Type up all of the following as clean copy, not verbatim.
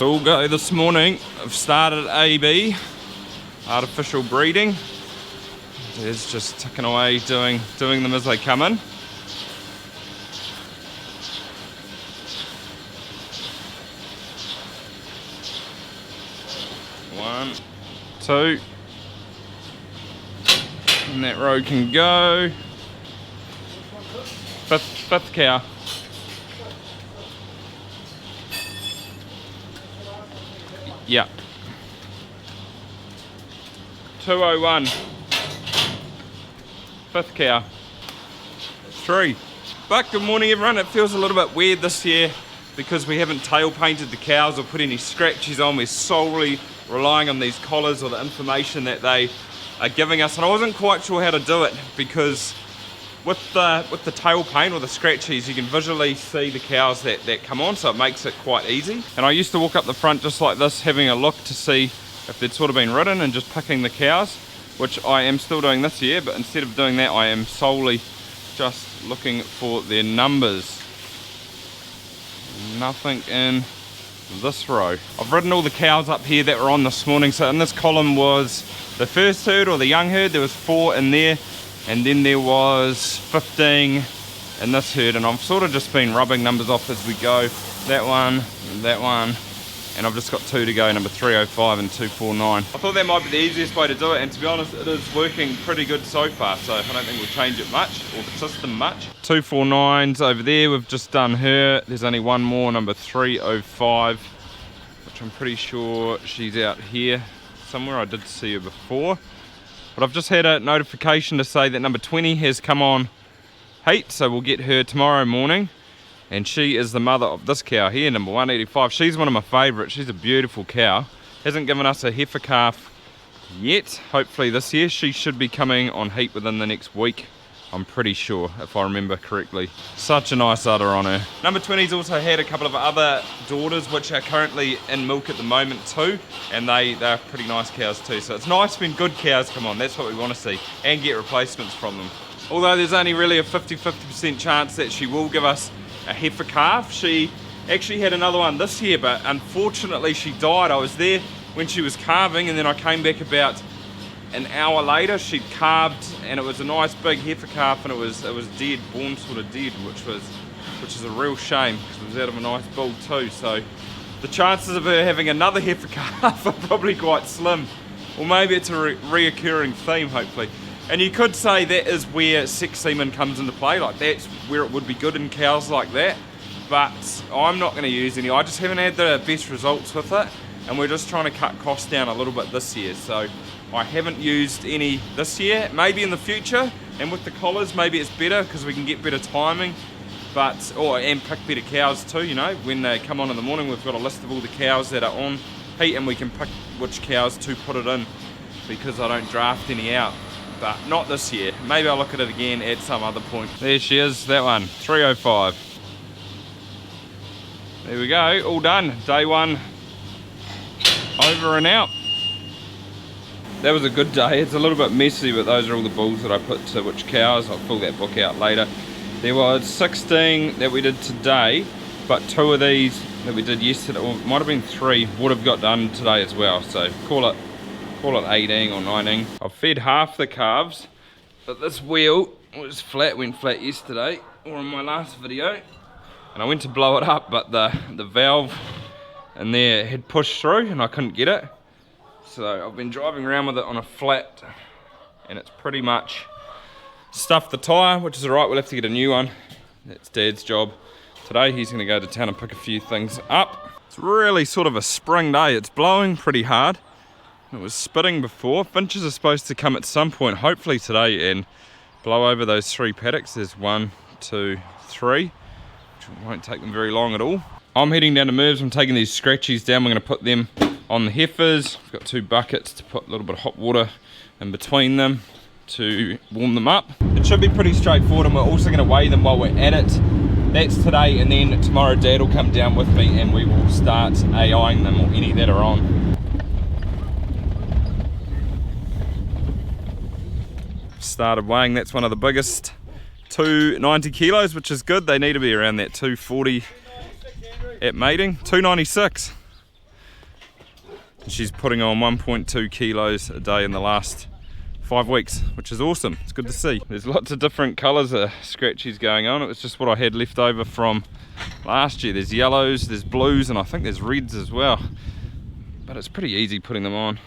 It's all go this morning. I've started AB, artificial breeding. It's just ticking away, doing them as they come in. One, two, and that row can go. Fifth cow. Yeah. 201. Fifth cow. 3. But good morning everyone. It feels a little bit weird this year because we haven't tail painted the cows or put any scratchies on. We're solely relying on these collars or the information that they are giving us, and I wasn't quite sure how to do it because with the tail paint or the scratchies you can visually see the cows that come on, so it makes it quite easy. And I used to walk up the front just like this, having a look to see if they'd sort of been ridden and just picking the cows, which I am still doing this year, but instead of doing that I am solely just looking for their numbers. Nothing in this row. I've ridden all the cows up here that were on this morning, so in this column was the first herd or the young herd. There was 4 in there, and then there was 15 in this herd, and I've sort of just been rubbing numbers off as we go. That one, and I've just got 2 to go, number 305 and 249. I thought that might be the easiest way to do it, and to be honest it is working pretty good so far, so I don't think we'll change it much, or the system much. 249's over there, we've just done her. There's only one more, number 305, which I'm pretty sure she's out here somewhere. I did see her before. But I've just had a notification to say that number 20 has come on heat, so we'll get her tomorrow morning. And she is the mother of this cow here, number 185. She's one of my favourites. She's a beautiful cow. Hasn't given us a heifer calf yet. Hopefully this year. She should be coming on heat within the next week, I'm pretty sure, if I remember correctly. Such a nice udder on her. Number 20's also had a couple of other daughters which are currently in milk at the moment too, and they're pretty nice cows too. So it's nice when good cows come on. That's what we want to see, and get replacements from them. Although there's only really a 50% chance that she will give us a heifer calf. She actually had another one this year, but unfortunately she died. I was there when she was calving, and then I came back about an hour later. She'd calved, and it was a nice big heifer calf, and it was dead, born sort of dead, which is a real shame because it was out of a nice bull too. So the chances of her having another heifer calf are probably quite slim, or maybe it's a reoccurring theme, hopefully. And you could say that is where sex semen comes into play, like that's where it would be good in cows like that, but I'm not going to use any. I just haven't had the best results with it, and we're just trying to cut costs down a little bit this year, so I haven't used any this year. Maybe in the future, and with the collars maybe it's better because we can get better timing, and pick better cows too. You know, when they come on in the morning, we've got a list of all the cows that are on heat, and we can pick which cows to put it in, because I don't draft any out. But not this year. Maybe I'll look at it again at some other point. There she is, that one, 305. There we go, all done. Day 1 over and out. That was a good day. It's a little bit messy, but those are all the bulls that I put to which cows. I'll fill that book out later. There was 16 that we did today, but 2 of these that we did yesterday, or it might have been 3, would have got done today as well. So call it 18 or 19. I've fed half the calves, but this wheel was flat, went flat yesterday, or in my last video, and I went to blow it up, but the valve in there had pushed through and I couldn't get it. So I've been driving around with it on a flat, and it's pretty much stuffed the tyre, which is alright. We'll have to get a new one. That's Dad's job today. He's going to go to town and pick a few things up. It's really sort of a spring day. It's blowing pretty hard. It was spitting before. Finchs are supposed to come at some point, hopefully today, and blow over those 3 paddocks. There's 1, 2, 3, which won't take them very long at all. I'm heading down to Merv's. I'm taking these scratchies down. We're going to put them on the heifers. I've got 2 buckets to put a little bit of hot water in between them to warm them up. It should be pretty straightforward, and we're also going to weigh them while we're at it. That's today, and then tomorrow Dad will come down with me and we will start AIing them, or any that are on. Started weighing. That's one of the biggest, 290 kilos, which is good. They need to be around that 240 at mating. 296. She's putting on 1.2 kilos a day in the last 5 weeks, which is awesome. It's good to see. There's lots of different colours of Scratchies going on. It was just what I had left over from last year. There's yellows, there's blues, and I think there's reds as well. But it's pretty easy putting them on.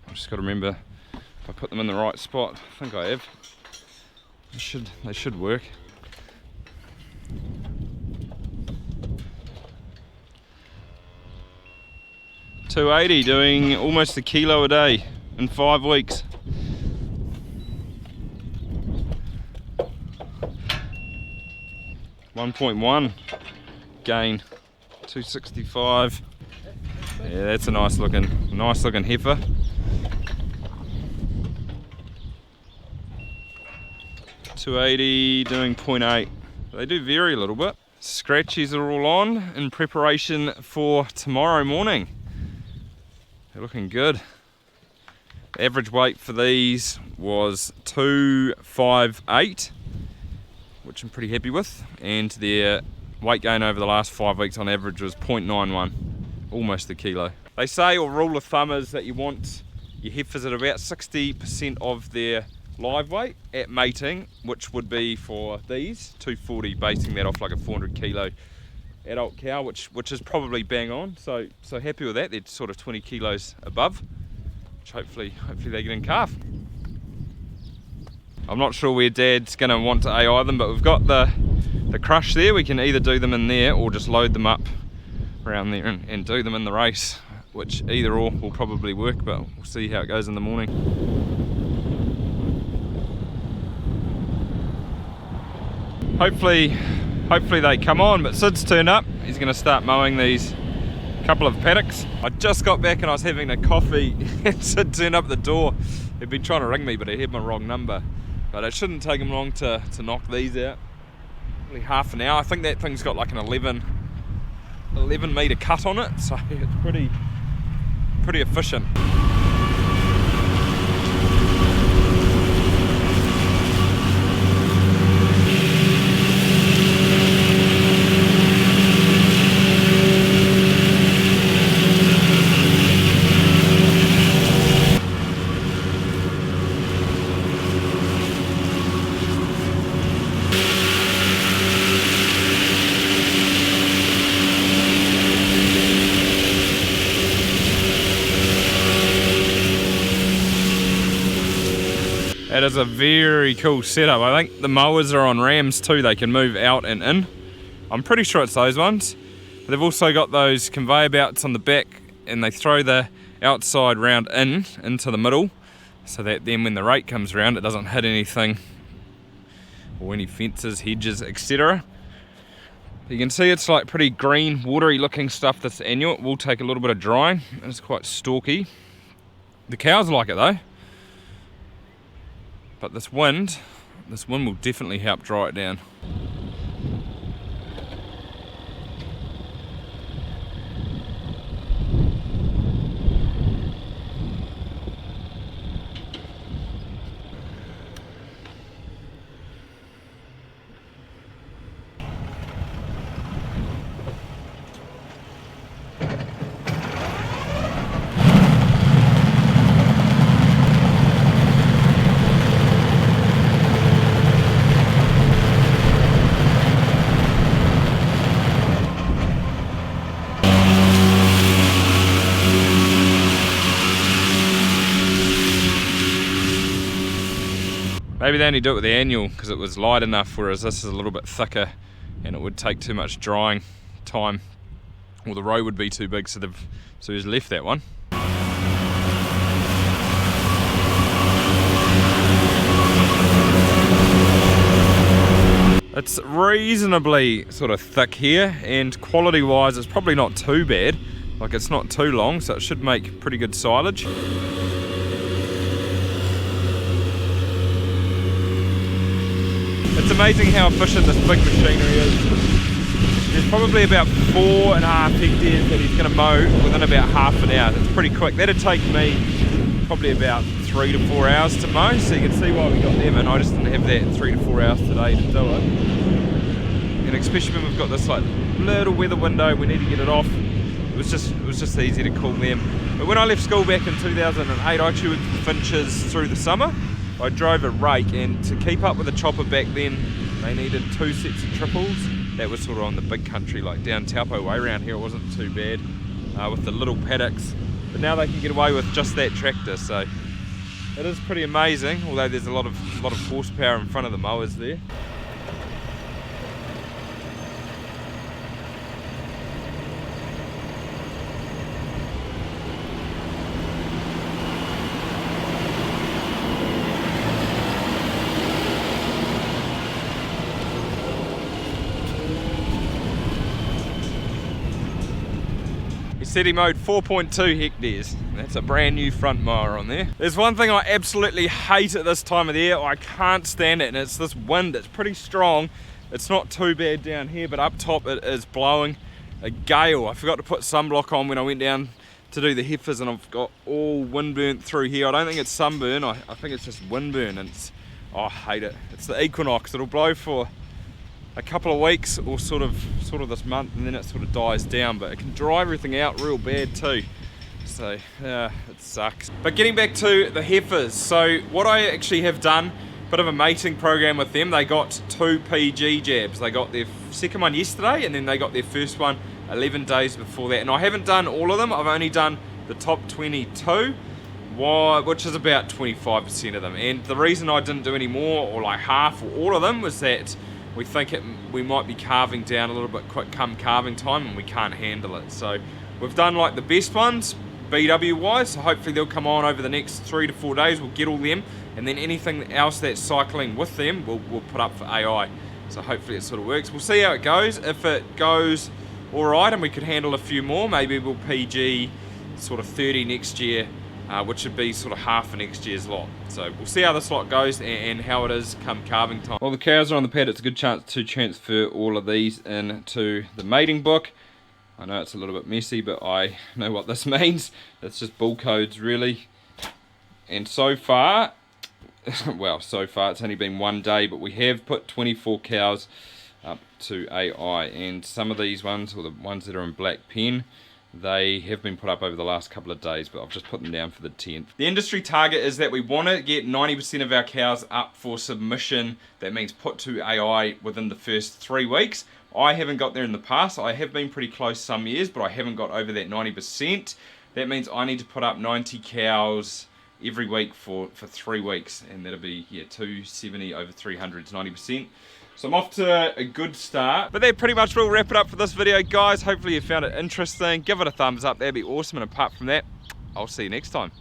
I've just got to remember if I put them in the right spot. I think I have. They should work. $2.80, doing almost a kilo a day in 5 weeks. $1.1 gain, 265. Yeah, that's a nice looking heifer. $2.80, doing 0.8. They do vary a little bit. Scratchies are all on in preparation for tomorrow morning. They're looking good. The average weight for these was 258, which I'm pretty happy with, and their weight gain over the last 5 weeks on average was 0.91, almost a kilo. They say, or rule of thumb is, that you want your heifers at about 60% of their live weight at mating, which would be for these 240, basing that off like a 400 kilo adult cow, which is probably bang on. So happy with that. They're sort of 20 kilos above, which hopefully they get in calf. I'm not sure where Dad's going to want to AI them, but we've got the crush there. We can either do them in there or just load them up around there and do them in the race, which either or will probably work, but we'll see how it goes in the morning. Hopefully they come on, but Sid's turned up. He's going to start mowing these couple of paddocks. I just got back and I was having a coffee and Sid turned up at the door. He'd been trying to ring me, but he had my wrong number. But it shouldn't take him long to knock these out. Probably half an hour. I think that thing's got like an 11 metre cut on it, so it's pretty efficient. It is a very cool setup. I think the mowers are on rams too. They can move out and in. I'm pretty sure it's those ones. But they've also got those conveyor belts on the back, and they throw the outside round into the middle, so that then when the rake comes around it doesn't hit anything or any fences, hedges, etc. You can see it's like pretty green, watery looking stuff this annual. It will take a little bit of drying. It's quite stalky. The cows like it though. But this wind will definitely help dry it down. Maybe they only do it with the annual because it was light enough, whereas this is a little bit thicker and it would take too much drying time, or the row would be too big, so he's left that one. It's reasonably sort of thick here, and quality wise it's probably not too bad. Like, it's not too long, so it should make pretty good silage. It's amazing how efficient this big machinery is. There's probably about 4.5 hectares that he's going to mow within about half an hour. It's pretty quick. That'd take me probably about 3 to 4 hours to mow, so you can see why we got them in. I just didn't have that 3 to 4 hours today to do it. And especially when we've got this like little weather window, we need to get it off. was just easy to cool them. But when I left school back in 2008, I actually went to the Finchs through the summer. I drove a rake, and to keep up with the chopper back then, they needed 2 sets of triples. That was sort of on the big country, like down Taupo way. Around here it wasn't too bad with the little paddocks. But now they can get away with just that tractor, so it is pretty amazing, although there's a lot of horsepower in front of the mowers there. He said he mowed 4.2 hectares. That's a brand new front mower on there. There's one thing I absolutely hate at this time of the year. I can't stand it, and it's this wind. It's pretty strong. It's not too bad down here, but up top it is blowing a gale. I forgot to put sunblock on when I went down to do the Heifers, and I've got all windburnt through here. I don't think it's sunburn. I think it's just windburn, and I hate it. It's the equinox. It'll blow for a couple of weeks or sort of this month, and then it sort of dies down, but it can dry everything out real bad too, so it sucks. But getting back to the Heifers, so what I actually have done, bit of a mating program with them. They got 2 PG jabs. They got their second one yesterday, and then they got their first one 11 days before that, and I haven't done all of them. I've only done the top 22, which is about 25% of them, and the reason I didn't do any more, or like half or all of them, was that we think we might be calving down a little bit quick come calving time, and we can't handle it. So we've done like the best ones BW wise, so hopefully they'll come on over the next 3 to 4 days. We'll get all them, and then anything else that's cycling with them we'll put up for AI. So hopefully it sort of works. We'll see how it goes. If it goes alright and we could handle a few more, maybe we'll PG sort of 30 next year, which would be sort of half of next year's lot. So we'll see how this lot goes and how it is come calving time. While the cows are on the pad, it's a good chance to transfer all of these into the mating book. I know it's a little bit messy, but I know what this means. It's just bull codes really. And so far, well, so far it's only been 1 day, but we have put 24 cows up to AI, and some of these ones, or the ones that are in black pen, they have been put up over the last couple of days, but I've just put them down for the 10th. The industry target is that we want to get 90% of our cows up for submission. That means put to AI within the first 3 weeks. I haven't got there in the past. I have been pretty close some years, but I haven't got over that 90%. That means I need to put up 90 cows every week for 3 weeks, and that'll be 270 over 300 is 90%. So I'm off to a good start. But that pretty much will wrap it up for this video, guys. Hopefully you found it interesting. Give it a thumbs up, that'd be awesome. And apart from that, I'll see you next time.